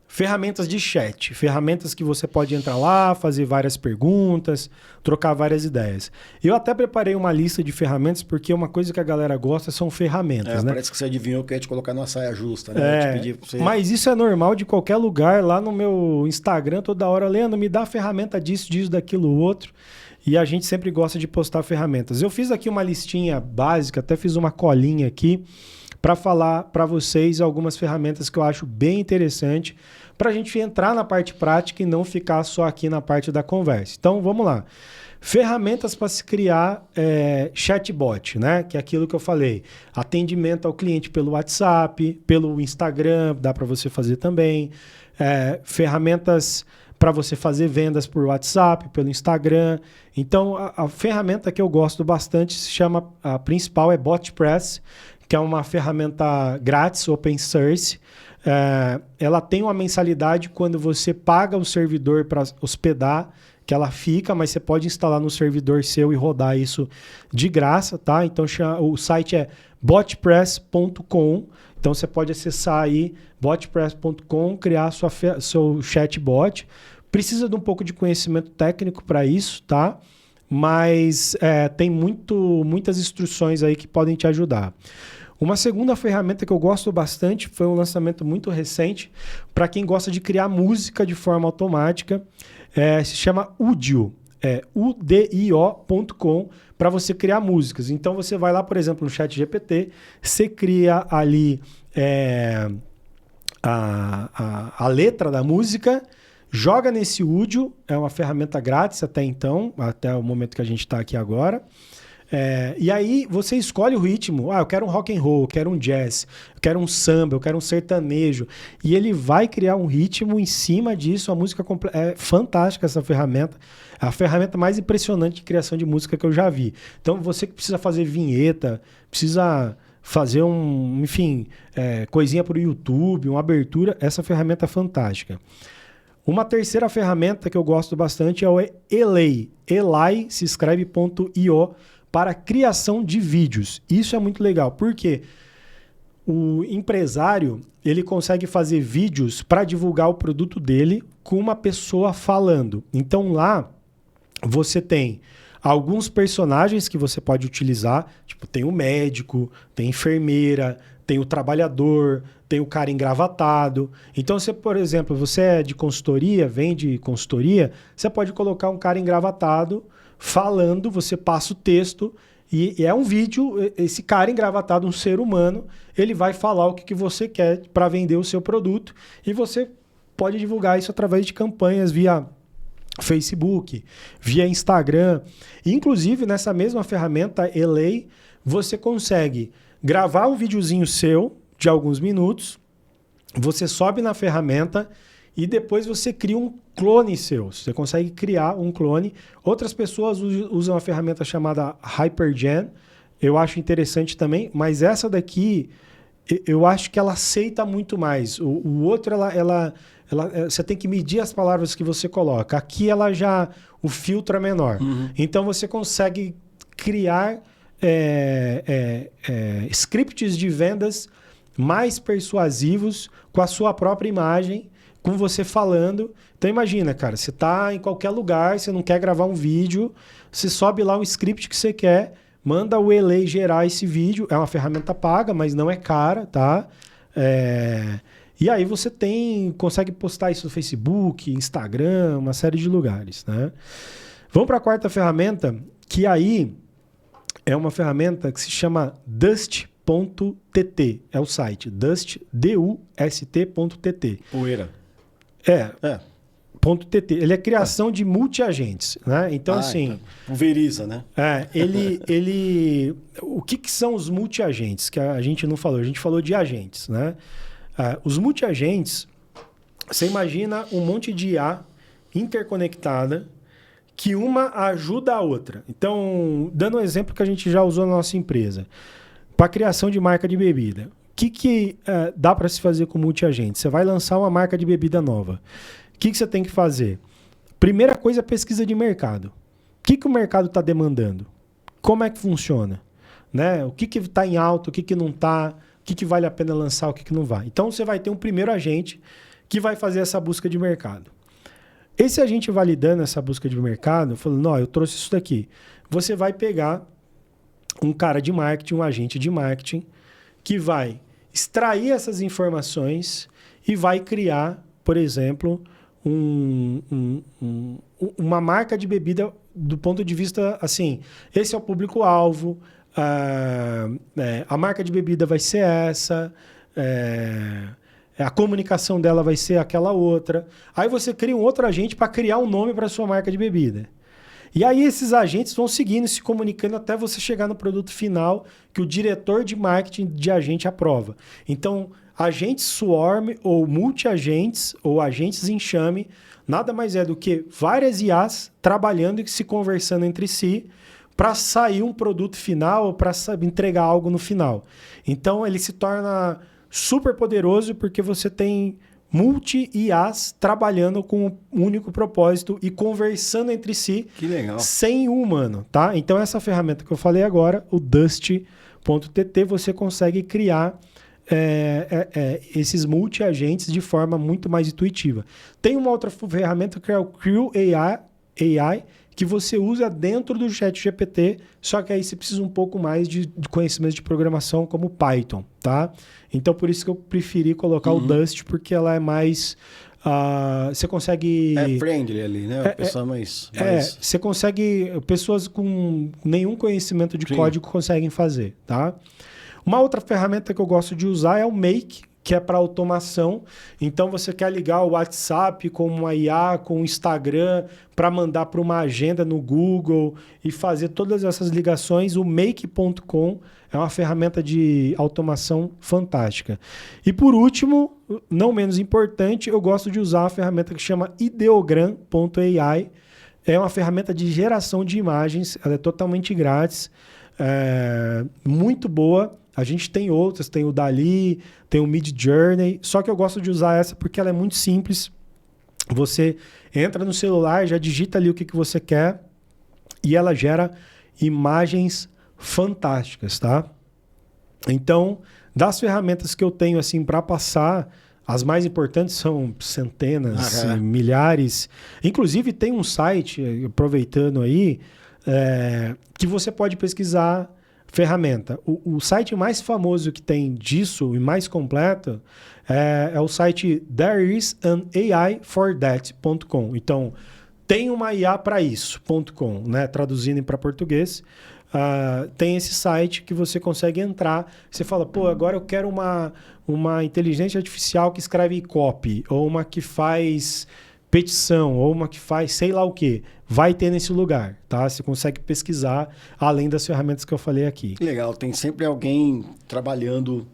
Ferramentas de chat, ferramentas que você pode entrar lá, fazer várias perguntas, trocar várias ideias. Eu até preparei uma lista de ferramentas, porque uma coisa que a galera gosta são ferramentas, né? Parece que você adivinhou que eu ia te colocar numa saia justa, né? Eu te pedi pra você... Mas isso é normal de qualquer lugar. Lá no meu Instagram, toda hora, Leandro, me dá ferramenta disso, daquilo, outro. E a gente sempre gosta de postar ferramentas. Eu fiz aqui uma listinha básica, até fiz uma colinha aqui para falar para vocês algumas ferramentas que eu acho bem interessante para a gente entrar na parte prática e não ficar só aqui na parte da conversa. Então, vamos lá. Ferramentas para se criar chatbot, né? Que é aquilo que eu falei. Atendimento ao cliente pelo WhatsApp, pelo Instagram, dá para você fazer também. Ferramentas para você fazer vendas por WhatsApp, pelo Instagram. Então, a ferramenta que eu gosto bastante se chama, a principal é BotPress, que é uma ferramenta grátis, open source. Ela tem uma mensalidade quando você paga o servidor para hospedar, que ela fica, mas você pode instalar no servidor seu e rodar isso de graça, tá? Então, o site é botpress.com. Então, você pode acessar aí botpress.com, criar seu chatbot. Precisa de um pouco de conhecimento técnico para isso, tá? Mas tem muitas instruções aí que podem te ajudar. Uma segunda ferramenta que eu gosto bastante, foi um lançamento muito recente, para quem gosta de criar música de forma automática, se chama Udio, udio.com, para você criar músicas. Então você vai lá, por exemplo, no ChatGPT, você cria ali a letra da música, joga nesse Udio, é uma ferramenta grátis até então, até o momento que a gente está aqui agora. E aí você escolhe o ritmo. Eu quero um rock and roll, eu quero um jazz, eu quero um samba, eu quero um sertanejo. E ele vai criar um ritmo em cima disso. A música é fantástica, essa ferramenta. É a ferramenta mais impressionante de criação de música que eu já vi. Então você que precisa fazer vinheta, precisa fazer coisinha para o YouTube, uma abertura, essa ferramenta é fantástica. Uma terceira ferramenta que eu gosto bastante é o Elai. Elai se escreve .io, para criação de vídeos. Isso é muito legal, porque o empresário ele consegue fazer vídeos para divulgar o produto dele com uma pessoa falando. Então lá você tem alguns personagens que você pode utilizar, tipo, tem o médico, tem a enfermeira, tem o trabalhador, tem o cara engravatado. Então, por exemplo, você é de consultoria, vende consultoria, você pode colocar um cara engravatado falando, você passa o texto e é um vídeo, esse cara engravatado, um ser humano, ele vai falar o que você quer para vender o seu produto e você pode divulgar isso através de campanhas via Facebook, via Instagram. Inclusive, nessa mesma ferramenta Elay, você consegue gravar um videozinho seu de alguns minutos, você sobe na ferramenta e depois você cria um clone seu. Você consegue criar um clone. Outras pessoas usam a ferramenta chamada HyperGen. Eu acho interessante também, mas essa daqui, eu acho que ela aceita muito mais. O outro, você tem que medir as palavras que você coloca. Aqui, o filtro é menor. Então, você consegue criar scripts de vendas mais persuasivos com a sua própria imagem, com você falando. Então imagina, cara, você está em qualquer lugar, você não quer gravar um vídeo, você sobe lá o script que você quer, manda o Elay gerar esse vídeo. É uma ferramenta paga, mas não é cara, tá? E aí você consegue postar isso no Facebook, Instagram, uma série de lugares, né? Vamos para a quarta ferramenta, que aí é uma ferramenta que se chama Dust.tt. É o site, dust.tt. Poeira. .tt. Ele é criação de multiagentes, né? Então, assim... Então, pulveriza, né? O que são os multiagentes? Que a gente não falou. A gente falou de agentes, né? Os multiagentes, você imagina um monte de IA interconectada que uma ajuda a outra. Então, dando um exemplo que a gente já usou na nossa empresa. Para a criação de marca de bebida. O que dá para se fazer com multiagente? Você vai lançar uma marca de bebida nova. O que você tem que fazer? Primeira coisa é pesquisa de mercado. O que o mercado está demandando? Como é que funciona? Né? O que está em alta, o que não está, o que vale a pena lançar, o que não vai. Então, você vai ter um primeiro agente que vai fazer essa busca de mercado. Esse agente validando essa busca de mercado, falando, não, eu trouxe isso daqui. Você vai pegar um cara de marketing, um agente de marketing, que vai extrair essas informações e vai criar, por exemplo, uma marca de bebida do ponto de vista, assim, esse é o público-alvo, a marca de bebida vai ser essa, a comunicação dela vai ser aquela outra. Aí você cria um outro agente para criar um nome para a sua marca de bebida. E aí esses agentes vão seguindo, se comunicando até você chegar no produto final que o diretor de marketing de agente aprova. Então, agentes swarm ou multi-agentes ou agentes enxame nada mais é do que várias IAs trabalhando e se conversando entre si para sair um produto final ou para entregar algo no final. Então, ele se torna super poderoso porque você tem multi-IAs trabalhando com um único propósito e conversando entre si. Que legal. Sem o humano, tá? Então, essa ferramenta que eu falei agora, o Dust.tt, você consegue criar esses multi-agentes de forma muito mais intuitiva. Tem uma outra ferramenta que é o Crew AI, que você usa dentro do ChatGPT, só que aí você precisa um pouco mais de conhecimento de programação como Python, tá? Então, por isso que eu preferi colocar o Dust, porque ela é mais... você consegue... É friendly ali, né? Pessoa mais... você consegue... Pessoas com nenhum conhecimento de código conseguem fazer, tá? Uma outra ferramenta que eu gosto de usar é o Make, que é para automação. Então, você quer ligar o WhatsApp com uma IA, com o Instagram, para mandar para uma agenda no Google e fazer todas essas ligações. O Make.com é uma ferramenta de automação fantástica. E, por último, não menos importante, eu gosto de usar a ferramenta que chama Ideogram.ai. É uma ferramenta de geração de imagens. Ela é totalmente grátis. Muito boa. A gente tem outras, tem o Dali, tem o Midjourney, só que eu gosto de usar essa porque ela é muito simples. Você entra no celular, já digita ali o que você quer e ela gera imagens fantásticas, tá? Então, das ferramentas que eu tenho assim para passar, as mais importantes são centenas, milhares. Inclusive, tem um site, aproveitando aí, que você pode pesquisar ferramenta. O site mais famoso que tem disso e mais completo é o site thereisanaIforthat.com. Então, tem uma IA para isso.com, né? Traduzindo para português. Tem esse site que você consegue entrar. Você fala, pô, agora eu quero uma inteligência artificial que escreve copy, ou uma que faz petição ou uma que faz sei lá o quê, vai ter nesse lugar, tá? Você consegue pesquisar além das ferramentas que eu falei aqui. Legal, tem sempre alguém trabalhando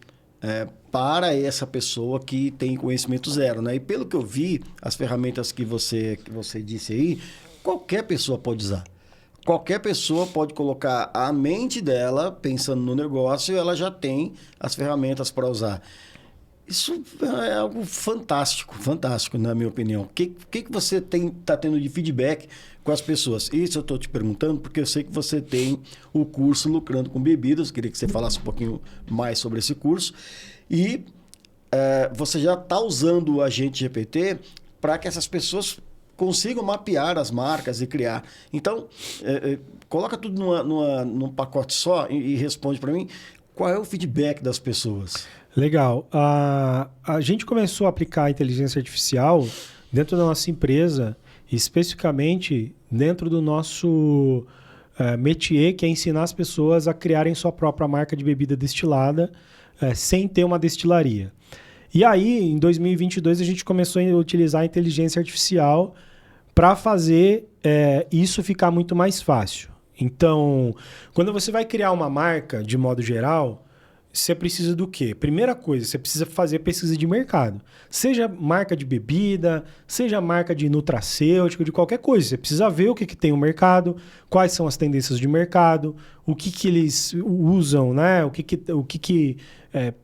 para essa pessoa que tem conhecimento zero, né? E pelo que eu vi, as ferramentas que você disse aí, qualquer pessoa pode usar. Qualquer pessoa pode colocar a mente dela pensando no negócio e ela já tem as ferramentas para usar. Isso é algo fantástico, fantástico, na minha opinião. O que você está tendo de feedback com as pessoas? Isso eu estou te perguntando porque eu sei que você tem o curso Lucrando com Bebidas. Eu queria que você falasse um pouquinho mais sobre esse curso. E você já está usando o Agente GPT para que essas pessoas consigam mapear as marcas e criar. Então, coloca tudo num pacote só e responde para mim qual é o feedback das pessoas. Legal. A gente começou a aplicar a inteligência artificial dentro da nossa empresa, especificamente dentro do nosso métier, que é ensinar as pessoas a criarem sua própria marca de bebida destilada sem ter uma destilaria. E aí, em 2022, a gente começou a utilizar a inteligência artificial para fazer isso ficar muito mais fácil. Então, quando você vai criar uma marca, de modo geral, você precisa do quê? Primeira coisa, você precisa fazer pesquisa de mercado. Seja marca de bebida, seja marca de nutracêutico, de qualquer coisa. Você precisa ver o que tem no mercado, quais são as tendências de mercado, o que eles usam, né? O que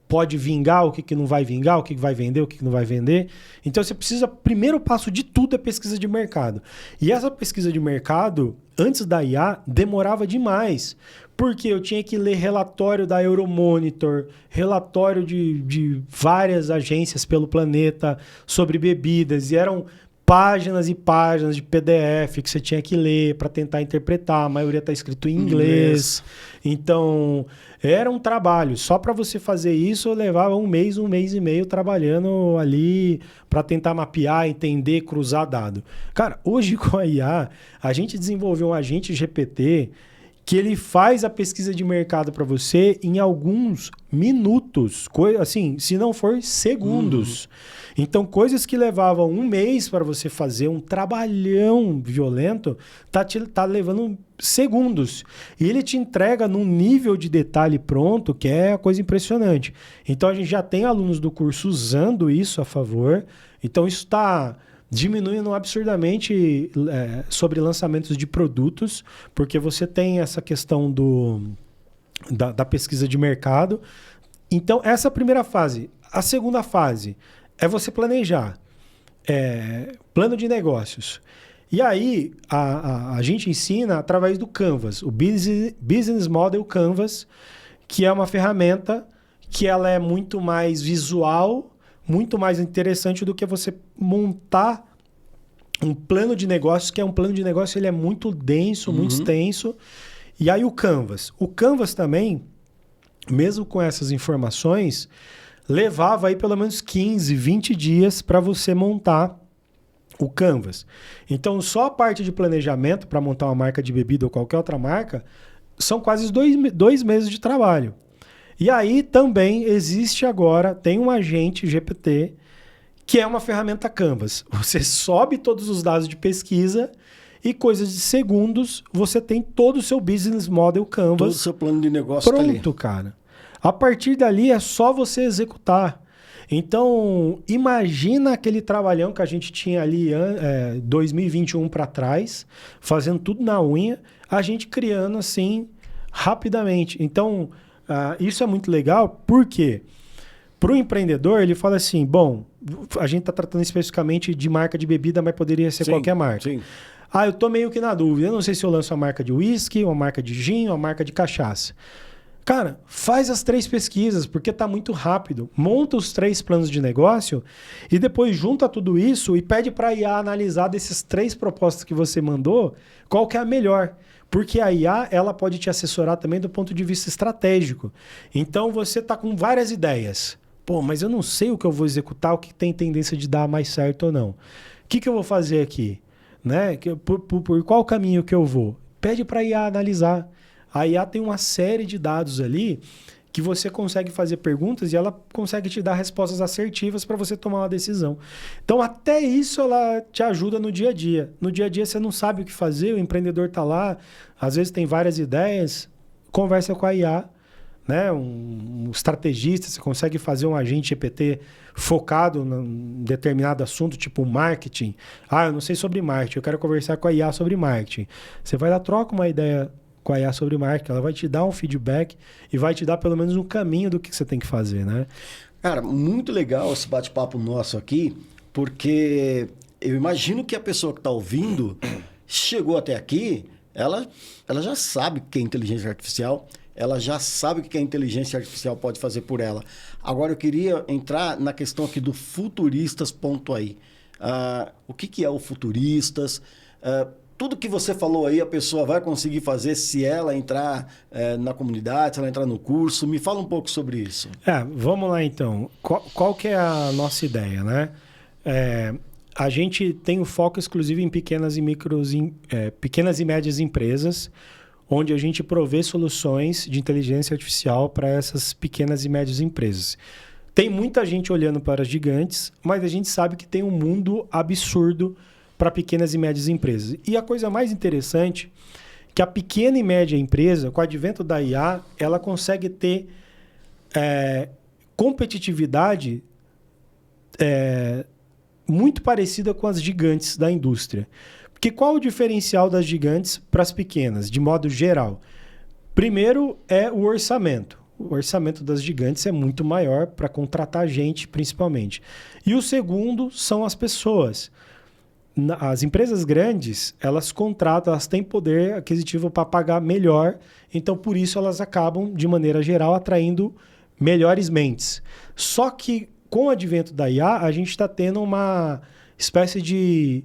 pode vingar, o que não vai vingar, o que vai vender, o que não vai vender. Então você precisa, primeiro passo de tudo é pesquisa de mercado. E essa pesquisa de mercado, antes da IA, demorava demais. Porque eu tinha que ler relatório da Euromonitor, relatório de várias agências pelo planeta sobre bebidas, e eram páginas e páginas de PDF que você tinha que ler para tentar interpretar. A maioria está escrito em inglês. Então, era um trabalho. Só para você fazer isso, eu levava um mês e meio trabalhando ali para tentar mapear, entender, cruzar dado. Cara, hoje com a IA, a gente desenvolveu um agente GPT que ele faz a pesquisa de mercado para você em alguns minutos, assim, se não for segundos. Então, coisas que levavam um mês para você fazer, um trabalhão violento, tá levando segundos. E ele te entrega num nível de detalhe pronto que é coisa impressionante. Então, a gente já tem alunos do curso usando isso a favor. Então, isso está diminuindo absurdamente sobre lançamentos de produtos, porque você tem essa questão da pesquisa de mercado. Então, essa é a primeira fase. A segunda fase é você planejar. Plano de negócios. E aí, a gente ensina através do Canvas, o Business Model Canvas, que é uma ferramenta que ela é muito mais visual, muito mais interessante do que você montar um plano de negócios, que é um plano de negócio, ele é muito denso, muito extenso. E aí o Canvas também, mesmo com essas informações, levava aí pelo menos 15, 20 dias para você montar o Canvas. Então, só a parte de planejamento para montar uma marca de bebida ou qualquer outra marca, são quase 2 meses de trabalho. E aí também existe agora, tem um agente GPT, que é uma ferramenta Canvas. Você sobe todos os dados de pesquisa e coisas de segundos, você tem todo o seu business model Canvas. Todo o seu plano de negócio pronto, tá ali. Cara. A partir dali é só você executar. Então, imagina aquele trabalhão que a gente tinha ali 2021 para trás, fazendo tudo na unha, a gente criando assim rapidamente. Então, isso é muito legal, porque para o empreendedor, ele fala assim, bom, a gente está tratando especificamente de marca de bebida, mas poderia ser qualquer marca. Sim. Eu estou meio que na dúvida, eu não sei se eu lanço uma marca de whisky, uma marca de gin, uma marca de cachaça. Cara, faz as 3 pesquisas, porque está muito rápido. Monta os 3 planos de negócio e depois junta tudo isso e pede para a IA analisar desses 3 propostas que você mandou, qual que é a melhor. Porque a IA ela pode te assessorar também do ponto de vista estratégico. Então você está com várias ideias. Pô, mas eu não sei o que eu vou executar, o que tem tendência de dar mais certo ou não. O que eu vou fazer aqui? Né? Por qual caminho que eu vou? Pede para a IA analisar. A IA tem uma série de dados ali que você consegue fazer perguntas e ela consegue te dar respostas assertivas para você tomar uma decisão. Então, até isso ela te ajuda no dia a dia. No dia a dia você não sabe o que fazer, o empreendedor está lá, às vezes tem várias ideias, conversa com a IA, né? Um estrategista, você consegue fazer um agente GPT focado em determinado assunto, tipo marketing. Eu não sei sobre marketing, eu quero conversar com a IA sobre marketing. Você vai lá, troca uma ideia com a IA sobre marketing, ela vai te dar um feedback e vai te dar pelo menos um caminho do que você tem que fazer, né? Cara, muito legal esse bate-papo nosso aqui, porque eu imagino que a pessoa que está ouvindo chegou até aqui, ela já sabe o que é inteligência artificial, ela já sabe o que a inteligência artificial pode fazer por ela. Agora, eu queria entrar na questão aqui do futuristas.ai. O que é o futuristas? Tudo que você falou aí, a pessoa vai conseguir fazer se ela entrar na comunidade, se ela entrar no curso. Me fala um pouco sobre isso. Vamos lá, então. Qual que é a nossa ideia, né? A gente tem um foco exclusivo em pequenas e médias empresas, onde a gente provê soluções de inteligência artificial para essas pequenas e médias empresas. Tem muita gente olhando para as gigantes, mas a gente sabe que tem um mundo absurdo para pequenas e médias empresas. E a coisa mais interessante é que a pequena e média empresa, com o advento da IA, ela consegue ter competitividade muito parecida com as gigantes da indústria. Porque qual o diferencial das gigantes para as pequenas, de modo geral? Primeiro é o orçamento. O orçamento das gigantes é muito maior para contratar gente, principalmente. E o segundo são as pessoas. As empresas grandes, elas contratam, elas têm poder aquisitivo para pagar melhor, então por isso elas acabam, de maneira geral, atraindo melhores mentes. Só que com o advento da IA, a gente está tendo uma espécie de...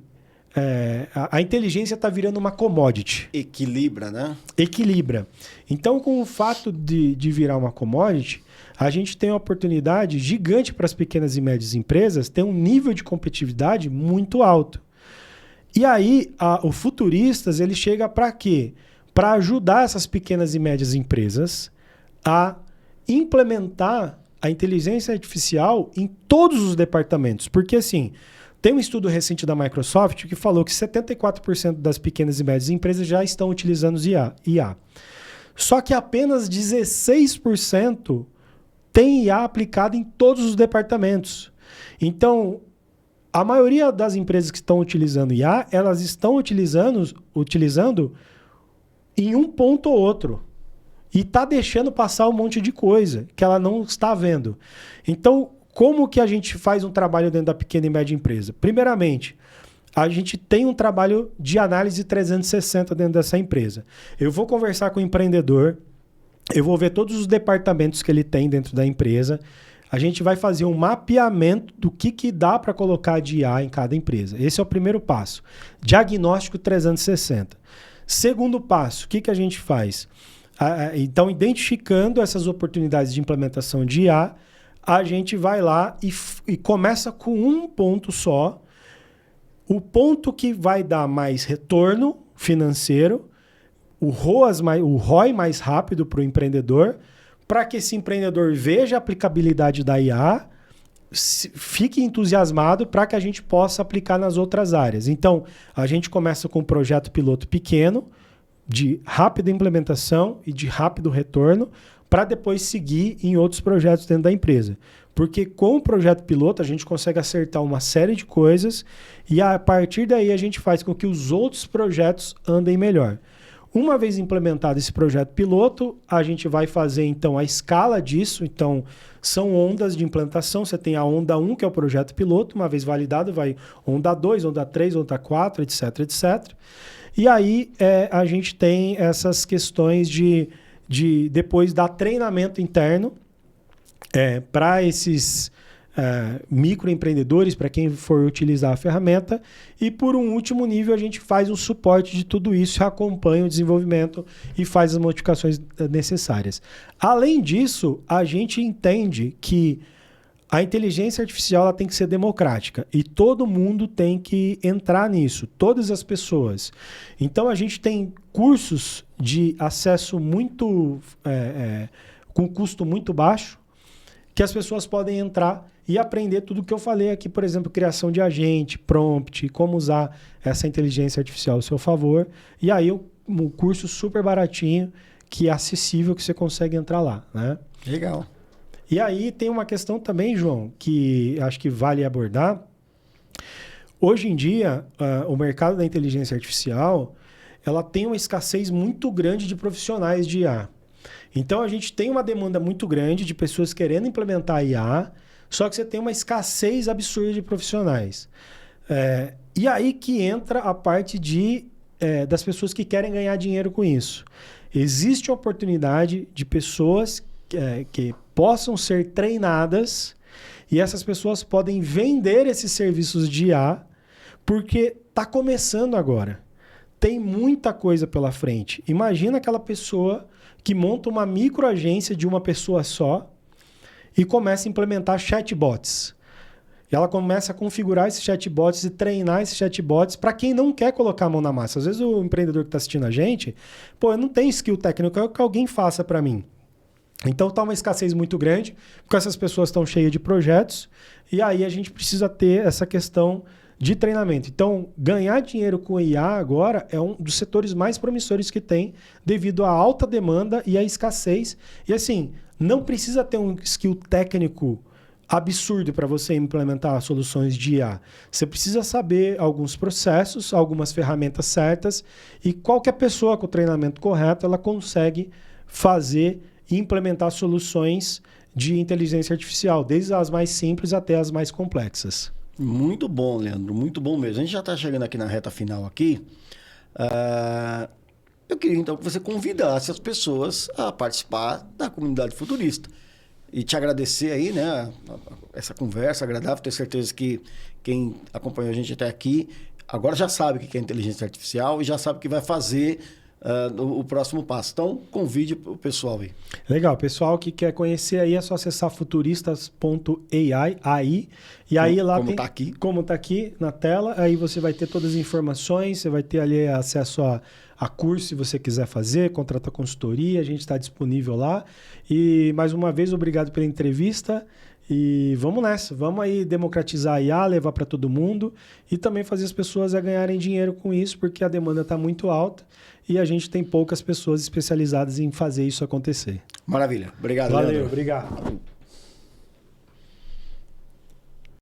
a inteligência está virando uma commodity. Equilibra, né? Equilibra. Então, com o fato de virar uma commodity, a gente tem uma oportunidade gigante para as pequenas e médias empresas ter um nível de competitividade muito alto. E aí, o Futuristas, ele chega para quê? Para ajudar essas pequenas e médias empresas a implementar a inteligência artificial em todos os departamentos. Porque, assim, tem um estudo recente da Microsoft que falou que 74% das pequenas e médias empresas já estão utilizando IA. Só que apenas 16% tem IA aplicada em todos os departamentos. Então, a maioria das empresas que estão utilizando IA, elas estão utilizando em um ponto ou outro. E está deixando passar um monte de coisa que ela não está vendo. Então, como que a gente faz um trabalho dentro da pequena e média empresa? Primeiramente, a gente tem um trabalho de análise 360 dentro dessa empresa. Eu vou conversar com o empreendedor, eu vou ver todos os departamentos que ele tem dentro da empresa. A gente vai fazer um mapeamento do que dá para colocar de IA em cada empresa. Esse é o primeiro passo. Diagnóstico 360. Segundo passo, o que a gente faz? Então, identificando essas oportunidades de implementação de IA, a gente vai lá e começa com um ponto só. O ponto que vai dar mais retorno financeiro, o ROI mais rápido para o empreendedor, para que esse empreendedor veja a aplicabilidade da IA, fique entusiasmado para que a gente possa aplicar nas outras áreas. Então, a gente começa com um projeto piloto pequeno, de rápida implementação e de rápido retorno, para depois seguir em outros projetos dentro da empresa. Porque com o projeto piloto a gente consegue acertar uma série de coisas e a partir daí a gente faz com que os outros projetos andem melhor. Uma vez implementado esse projeto piloto, a gente vai fazer então a escala disso. Então, são ondas de implantação. Você tem a onda 1, que é o projeto piloto. Uma vez validado, vai onda 2, onda 3, onda 4, etc, etc. E aí a gente tem essas questões de depois dar treinamento interno para esses microempreendedores, para quem for utilizar a ferramenta. E por um último nível, a gente faz um suporte de tudo isso, acompanha o desenvolvimento e faz as modificações necessárias. Além disso, a gente entende que a inteligência artificial ela tem que ser democrática e todo mundo tem que entrar nisso, todas as pessoas. Então, a gente tem cursos de acesso muito com custo muito baixo, que as pessoas podem entrar e aprender tudo que eu falei aqui, por exemplo, criação de agente, prompt, como usar essa inteligência artificial ao seu favor. E aí um curso super baratinho, que é acessível, que você consegue entrar lá, né? Legal. E aí tem uma questão também, João, que acho que vale abordar. Hoje em dia, o mercado da inteligência artificial, ela tem uma escassez muito grande de profissionais de IA. Então, a gente tem uma demanda muito grande de pessoas querendo implementar IA, só que você tem uma escassez absurda de profissionais. E aí que entra a parte das pessoas que querem ganhar dinheiro com isso. Existe a oportunidade de pessoas que possam ser treinadas e essas pessoas podem vender esses serviços de IA porque está começando agora. Tem muita coisa pela frente. Imagina aquela pessoa que monta uma microagência de uma pessoa só e começa a implementar chatbots. E ela começa a configurar esses chatbots e treinar esses chatbots para quem não quer colocar a mão na massa. Às vezes o empreendedor que está assistindo a gente, eu não tenho skill técnico, eu quero que alguém faça para mim. Então está uma escassez muito grande, porque essas pessoas estão cheias de projetos, e aí a gente precisa ter essa questão de treinamento. Então, ganhar dinheiro com IA agora é um dos setores mais promissores que tem, devido à alta demanda e à escassez. E assim, não precisa ter um skill técnico absurdo para você implementar soluções de IA. Você precisa saber alguns processos, algumas ferramentas certas, e qualquer pessoa com o treinamento correto, ela consegue fazer e implementar soluções de inteligência artificial, desde as mais simples até as mais complexas. Muito bom, Leandro, muito bom mesmo. A gente já está chegando aqui na reta final aqui. Eu queria então que você convidasse as pessoas a participar da comunidade futurista. E te agradecer aí, né, essa conversa agradável. Tenho certeza que quem acompanhou a gente até aqui agora já sabe o que é inteligência artificial e já sabe o que vai fazer o próximo passo. Então, convide o pessoal aí. Legal. Pessoal que quer conhecer aí, é só acessar futuristas.ai. E aí lá como tem... tá aqui. Como está aqui na tela. Aí você vai ter todas as informações, você vai ter ali acesso a curso se você quiser fazer, contratar consultoria, a gente está disponível lá. E, mais uma vez, obrigado pela entrevista. E vamos nessa, vamos aí democratizar a IA, levar para todo mundo e também fazer as pessoas ganharem dinheiro com isso, porque a demanda está muito alta e a gente tem poucas pessoas especializadas em fazer isso acontecer. Maravilha. Obrigado, Valeu, Leandro. obrigado.